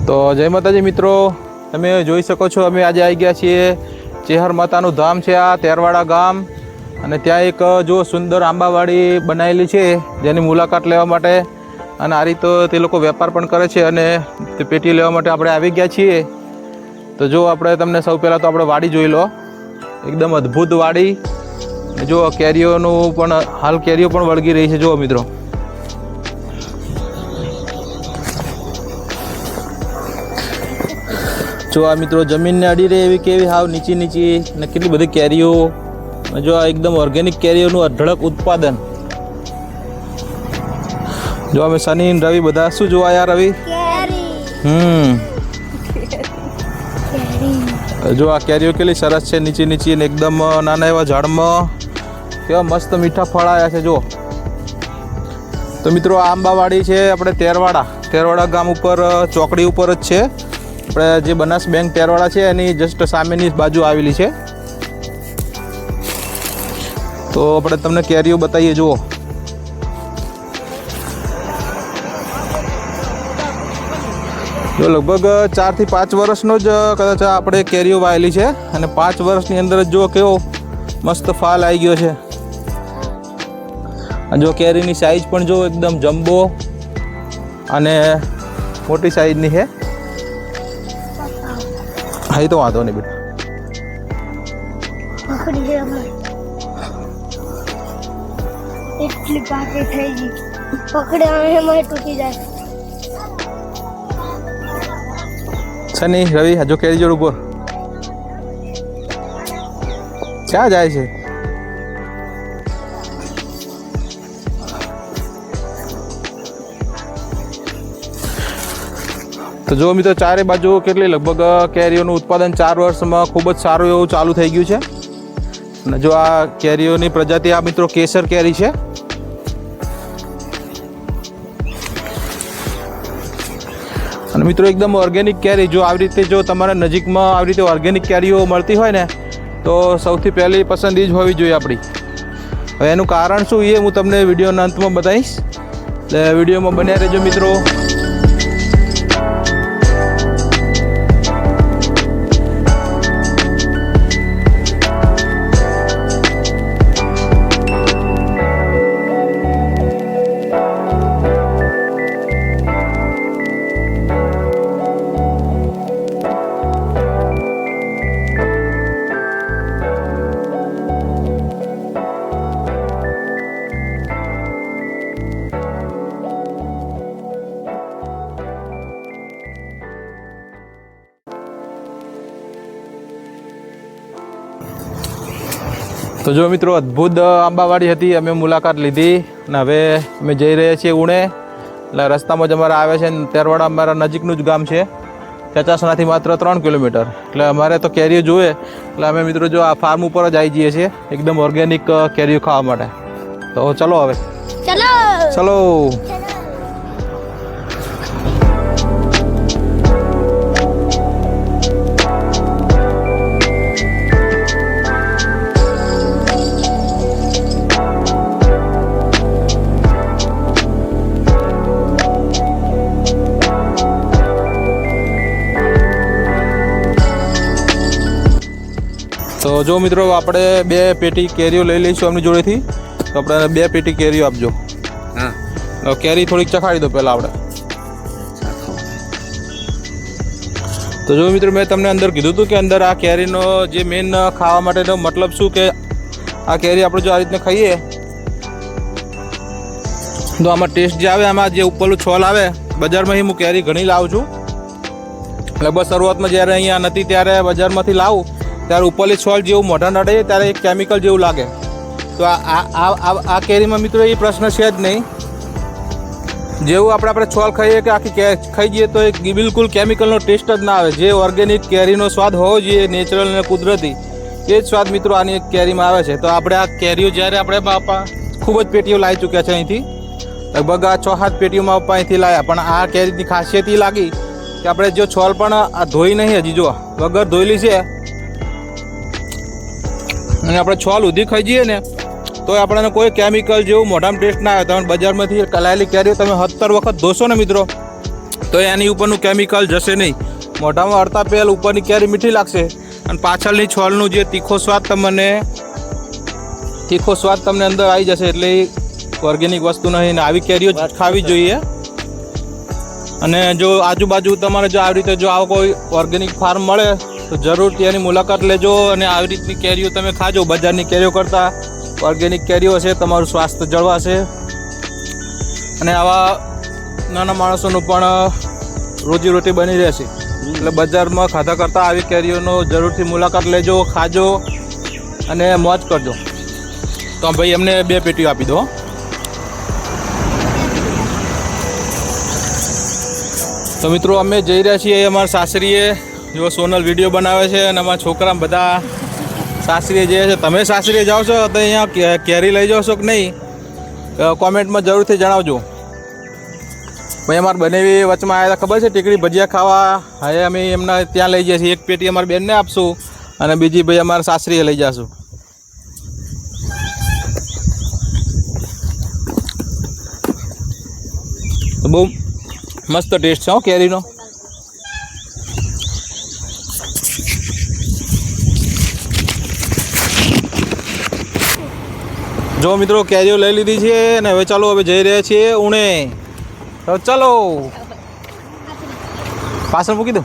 તો જય માતાજી મિત્રો, તમે જોઈ શકો છો અમે આજે આવી ગયા છીએ ચેહર માતાનું ધામ છે આ તેરવાડા ગામ. અને ત્યાં એક જો સુંદર આંબાવાડી બનાવેલી છે જેની મુલાકાત લેવા માટે, અને આ રીતે તે લોકો વેપાર પણ કરે છે અને તે પેટી લેવા માટે આપણે આવી ગયા છીએ. તો જો આપણે તમને સૌ પહેલાં તો આપણે વાડી જોઈ લો, એકદમ અદ્ભુત વાડી. જો કેરીઓનું પણ હાલ કેરીઓ પણ વળગી રહી છે. જુઓ મિત્રો, જો આ મિત્રો જમીનને અડી રહે એવી કેવી હાવ નીચી નીચી અને કેટલી બધી કેરીઓ. જો આ એકદમ ઓર્ગેનિક કેરીઓનું અઢળક ઉત્પાદન. જો અમે શનિ રવિ બધા શું જોવા યાર રવિ? જો આ કેરીઓ કેટલી સરસ છે, નીચી નીચી અને એકદમ નાના એવા ઝાડમાં કેવા મસ્ત મીઠા ફળ આવ્યા છે. જો તો મિત્રો આ આંબાવાડી છે આપણે તેરવાડા ગામ ઉપર ચોકડી ઉપર જ છે. આપણે જે બનાસ બેંક તેરવાડા છે એની જસ્ટ સામેની બાજુ આવેલી છે. તો આપણે તમને કેરીઓ બતાવીએ. જુઓ, જો લગભગ 4 થી 5 વર્ષનો જ કદાચ આપણે કેરીઓ વાવેલી છે અને 5 વર્ષની અંદર જ જો કેવો મસ્ત ફાલ આવી ગયો છે. જો કેરીની સાઈઝ પણ જો એકદમ જમ્બો અને મોટી સાઈઝની છે. હા, એ તો વાંધો નહીં બેટા. એટલી પાકી થઈ ગઈ, પકડ્યા એમાં તૂટી જાય. શનિ રવિ હજુ કેરી જોડ ઉપર ક્યાં જાય છે? તો જો મિત્રો ચારે બાજુ કેટલી લગભગ કેરીઓનું ઉત્પાદન 4 વર્ષમાં ખૂબ જ સારું એવું ચાલુ થઈ ગયું છે. અને જો આ કેરીઓની પ્રજાતિ આ મિત્રો કેસર કેરી છે. અને મિત્રો એકદમ ઓર્ગેનિક કેરી. જો આવી રીતે જો તમારા નજીકમાં આવી રીતે ઓર્ગેનિક કેરીઓ મળતી હોય ને તો સૌથી પહેલી પસંદગી જ હોવી જોઈએ આપણી. હવે એનું કારણ શું એ હું તમને વિડીયોના અંતમાં બતાવીશ. એટલે વિડીયોમાં બન્યા રહેજો મિત્રો. તો જો મિત્રો અદ્ભુત આંબાવાડી હતી, અમે મુલાકાત લીધી અને હવે અમે જઈ રહ્યા છીએ ઉણે. એટલે રસ્તામાં જ અમારે આવે છે તેરવાડા, અમારા નજીકનું જ ગામ છે. ચચાસણાથી માત્ર 3 કિલોમીટર. એટલે અમારે તો કેરીઓ જોઈએ એટલે અમે મિત્રો જો આ ફાર્મ ઉપર જ આવી જઈએ છીએ એકદમ ઓર્ગેનિક કેરીઓ ખાવા માટે. તો ચલો હવે ચલો. તો જો મિત્રો આપણે 2 પેટી કેરીઓ લઈ લઈશું એમની જોડેથી. તો આપણે 2 પેટી કેરીઓ આપજો. હા, કેરી થોડીક ચખાડી દો પહેલાં આપણે. તો જો મિત્રો મેં તમને અંદર કીધું હતું કે અંદર આ કેરીનો જે મેઇન ખાવા માટેનો મતલબ શું કે આ કેરી આપણે જો આ રીતને ખાઈએ તો આમાં ટેસ્ટ જે આવે, આમાં જે ઉપરનું છોલ આવે, બજારમાંથી હું કેરી ઘણી લાવું છું. લગભગ શરૂઆતમાં જ્યારે અહીંયા નથી ત્યારે બજારમાંથી લાવું ત્યારે ઉપરલી છોલ જેવું મોઢા નડે ત્યારે એક કેમિકલ જેવું લાગે. તો આ કેરીમાં મિત્રો એ પ્રશ્ન છે જ નહીં. જેવું આપણે છોલ ખાઈએ કે આખી ખાઈ જઈએ તો એક બિલકુલ કેમિકલનો ટેસ્ટ જ ના આવે. જે ઓર્ગેનિક કેરીનો સ્વાદ હોવો જોઈએ, નેચરલ અને કુદરતી, એ જ સ્વાદ મિત્રો આની કેરીમાં આવે છે. તો આપણે આ કેરીઓ જ્યારે આપણે બાપા ખૂબ જ પેટીઓ લાવી ચૂક્યા છે અહીંથી, લગભગ આ 6-7 પેટીઓમાં બાપા અહીંથી લાવ્યા. પણ આ કેરીની ખાસિયત એ લાગી કે આપણે જો છોલ પણ આ ધોઈ નહીં, હજી જો વગર ધોયેલી છે અને આપણે છોલ ઉધી ખાઈ જઈએ ને તો આપણને કોઈ કેમિકલ જેવું મોઢામાં ટેસ્ટ ના આવે. તમે બજારમાંથી કલાયેલી કેરીઓ તમે 70 વખત ધોશો ને મિત્રો તો એની ઉપરનું કેમિકલ જશે નહીં. મોઢામાં અડતા પહેલ ઉપરની કેરી મીઠી લાગશે અને પાછળની છોલનું જે તીખો સ્વાદ તમને અંદર આવી જશે. એટલે એ ઓર્ગેનિક વસ્તુ નહીં ને આવી કેરીઓ જ ખાવી જોઈએ. અને જો આજુબાજુ તમારે જો આવી રીતે જો આવો કોઈ ઓર્ગેનિક ફાર્મ મળે તો જરૂર ત્યાંની મુલાકાત લેજો અને આવી રીતની કેરીઓ તમે ખાજો. બજારની કેરીઓ કરતાં ઓર્ગેનિક કેરીઓ હશે, તમારું સ્વાસ્થ્ય જળવાશે અને આવા નાના માણસોનું પણ રોજીરોટી બની રહેશે. એટલે બજારમાં ખાધા કરતાં આવી કેરીઓનો જરૂરથી મુલાકાત લેજો, ખાજો અને મોજ કરજો. તો ભાઈ અમને 2 પેટીઓ આપી દો. તો મિત્રો અમે જઈ રહ્યા છીએ અમારા સાસરીએ. જો સોનલ વિડીયો બનાવે છે અને અમારા છોકરા બધા સાસરીએ જઈએ છે. તમે સાસરીએ જાઓ છો તો અહીંયા કેરી લઈ જાઓ છો કે નહીં, કોમેન્ટમાં જરૂરથી જણાવજો. ભાઈ અમારા બનેવી વચમાં આવ્યા ખબર છે ટીકડી ભજીયા ખાવા. હવે અમે એમના ત્યાં લઈ જઈએ છીએ. 1 પેટી અમારી બેનને આપશું અને બીજી ભાઈ અમારા સાસરીએ લઈ જઈશું. તો બહુ મસ્ત ટેસ્ટ છે હો કેરીનો. જો મિત્રો કેરીઓ લઈ લીધી છે અને હવે ચાલો હવે જઈ રહ્યા છીએ ઉણે. તો ચલો પાછળ મૂકી દો.